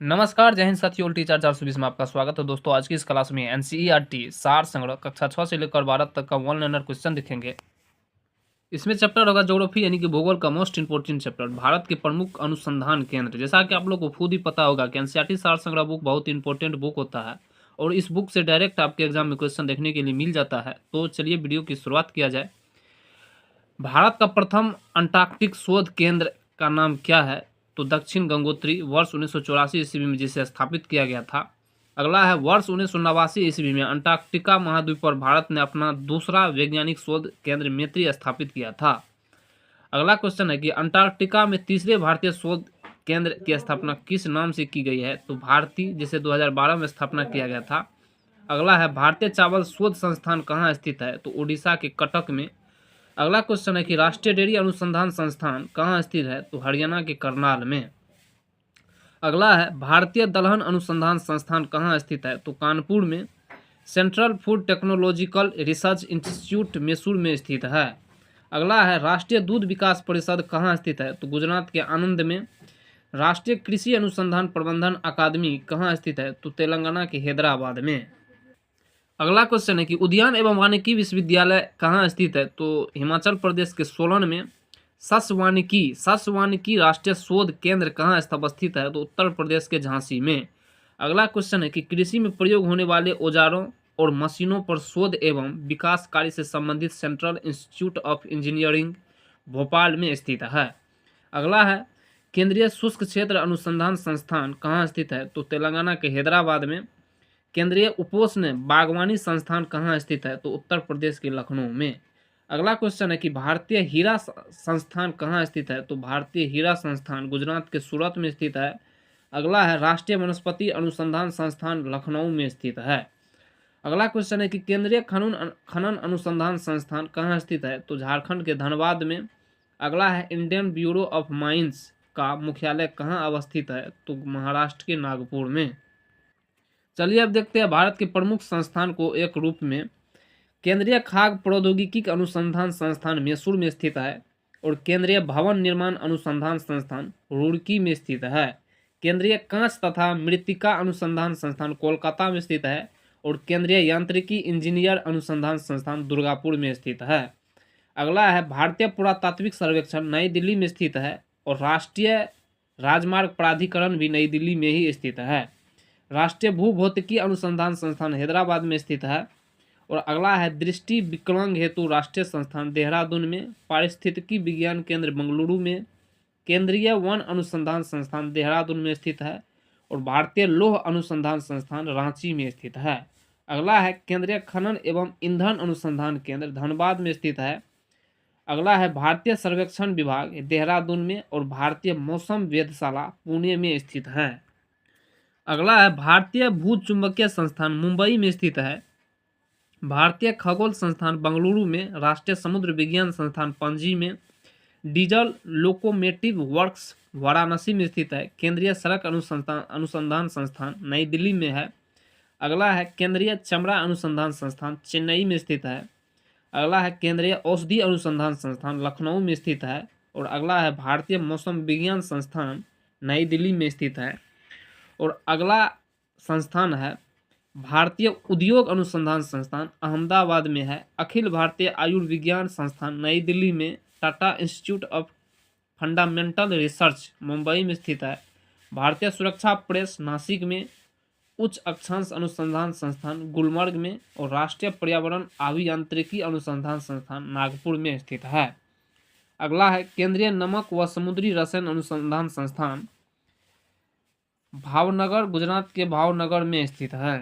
नमस्कार, जय हिंद साथियों। टीचर 420 में आपका स्वागत है। दोस्तों, आज की इस क्लास में एनसीईआरटी सार संग्रह कक्षा 6 से लेकर 12 तक का वन लाइनर क्वेश्चन दिखेंगे। इसमें चैप्टर होगा ज्योग्राफी यानी कि भूगोल का मोस्ट इंपोर्टेंट चैप्टर, भारत के प्रमुख अनुसंधान केंद्र। जैसा कि आप लोग को खुद ही पता होगा कि एनसीईआरटी सार संग्रह बुक बहुत इंपॉर्टेंट बुक होता है और इस बुक से डायरेक्ट आपके एग्जाम में क्वेश्चन देखने के लिए मिल जाता है। तो चलिए वीडियो की शुरुआत किया जाए। भारत का प्रथम अंटार्कटिक शोध केंद्र का नाम क्या है? तो दक्षिण गंगोत्री, वर्ष 1984 ईस्वी में जिसे स्थापित किया गया था। अगला है वर्ष 1989 ईस्वी में अंटार्कटिका महाद्वीप पर भारत ने अपना दूसरा वैज्ञानिक शोध केंद्र मैत्री स्थापित किया था। अगला क्वेश्चन है कि अंटार्कटिका में तीसरे भारतीय शोध केंद्र की स्थापना किस नाम से की गई है? तो भारती, जिसे 2012 में स्थापना किया गया था। अगला है भारतीय चावल शोध संस्थान कहाँ स्थित है? तो उड़ीसा के कटक में। अगला क्वेश्चन है कि राष्ट्रीय डेयरी अनुसंधान संस्थान कहाँ स्थित है? तो हरियाणा के करनाल में। अगला है भारतीय दलहन अनुसंधान संस्थान कहाँ स्थित है? तो कानपुर में। Central food technological research institute Mysore में स्थित है। अगला है राष्ट्रीय दूध विकास परिषद कहाँ स्थित है? तो गुजरात के आनंद में। राष्ट्रीय कृषि अनुसंधान प्रबंधन अकादमी कहाँ स्थित है? तो तेलंगाना के हैदराबाद में। अगला क्वेश्चन है कि उद्यान एवं वानिकी विश्वविद्यालय कहाँ स्थित है? तो हिमाचल प्रदेश के सोलन में। सस्वानिकी राष्ट्रीय शोध केंद्र कहाँ अवस्थित है? तो उत्तर प्रदेश के झांसी में। अगला क्वेश्चन है कि कृषि में प्रयोग होने वाले औजारों और मशीनों पर शोध एवं विकास कार्य से संबंधित central institute of engineering Bhopal में स्थित है। अगला है केंद्रीय शुष्क क्षेत्र अनुसंधान संस्थान कहाँ स्थित है? तो तेलंगाना के हैदराबाद में। केंद्रीय उपोष्ण बागवानी संस्थान कहाँ स्थित है? तो उत्तर प्रदेश के लखनऊ में। अगला क्वेश्चन है कि भारतीय हीरा संस्थान कहाँ स्थित है? तो भारतीय हीरा संस्थान गुजरात के सूरत में स्थित है। अगला है राष्ट्रीय वनस्पति अनुसंधान संस्थान लखनऊ में स्थित है। अगला क्वेश्चन है कि केंद्रीय खनन अनुसंधान संस्थान कहाँ स्थित है? तो झारखंड के धनबाद में। अगला है इंडियन ब्यूरो ऑफ माइंस का मुख्यालय कहाँ अवस्थित है? तो महाराष्ट्र के नागपुर में। चलिए अब देखते हैं भारत के प्रमुख संस्थान को एक रूप में। केंद्रीय खाद्य प्रौद्योगिकी अनुसंधान संस्थान मैसूर में स्थित है और केंद्रीय भवन निर्माण अनुसंधान संस्थान रुड़की में स्थित है। केंद्रीय कांच तथा मृत्तिका अनुसंधान संस्थान कोलकाता में स्थित है और केंद्रीय यांत्रिकी इंजीनियर अनुसंधान संस्थान दुर्गापुर में स्थित है। अगला है भारतीय पुरातात्विक सर्वेक्षण नई दिल्ली में स्थित है और राष्ट्रीय राजमार्ग प्राधिकरण भी नई दिल्ली में ही स्थित है। राष्ट्रीय भूभौतिकी अनुसंधान संस्थान हैदराबाद में स्थित है और अगला है दृष्टि विकलांग हेतु राष्ट्रीय संस्थान देहरादून में। पारिस्थितिकी विज्ञान केंद्र बेंगलुरु में। केंद्रीय वन अनुसंधान संस्थान देहरादून में स्थित है और भारतीय लौह अनुसंधान संस्थान रांची में स्थित है। अगला है केंद्रीय खनन एवं ईंधन अनुसंधान केंद्र धनबाद में स्थित है। अगला है भारतीय सर्वेक्षण विभाग देहरादून में और भारतीय मौसम वेधशाला पुणे में स्थित है। अगला है भारतीय भूचुंबकीय संस्थान मुंबई में स्थित है। भारतीय खगोल संस्थान बेंगलुरु में। राष्ट्रीय समुद्र विज्ञान संस्थान पणजी में। डीजल लोकोमोटिव वर्क्स वाराणसी में स्थित है। केंद्रीय सड़क अनुसंधान संस्थान नई दिल्ली में है। अगला है केंद्रीय चमड़ा अनुसंधान संस्थान चेन्नई में स्थित है। अगला है केंद्रीय औषधि अनुसंधान संस्थान लखनऊ में स्थित है और अगला है भारतीय मौसम विज्ञान संस्थान नई दिल्ली में स्थित है। और अगला संस्थान है भारतीय उद्योग अनुसंधान संस्थान अहमदाबाद में है। अखिल भारतीय आयुर्विज्ञान संस्थान नई दिल्ली में। Tata institute of fundamental research Mumbai में स्थित है। भारतीय सुरक्षा प्रेस नासिक में। उच्च अक्षांश अनुसंधान संस्थान गुलमर्ग में और राष्ट्रीय पर्यावरण अभियांत्रिकी अनुसंधान संस्थान नागपुर में स्थित है। अगला है केंद्रीय नमक व समुद्री रसायन अनुसंधान संस्थान भावनगर गुजरात के भावनगर में स्थित है।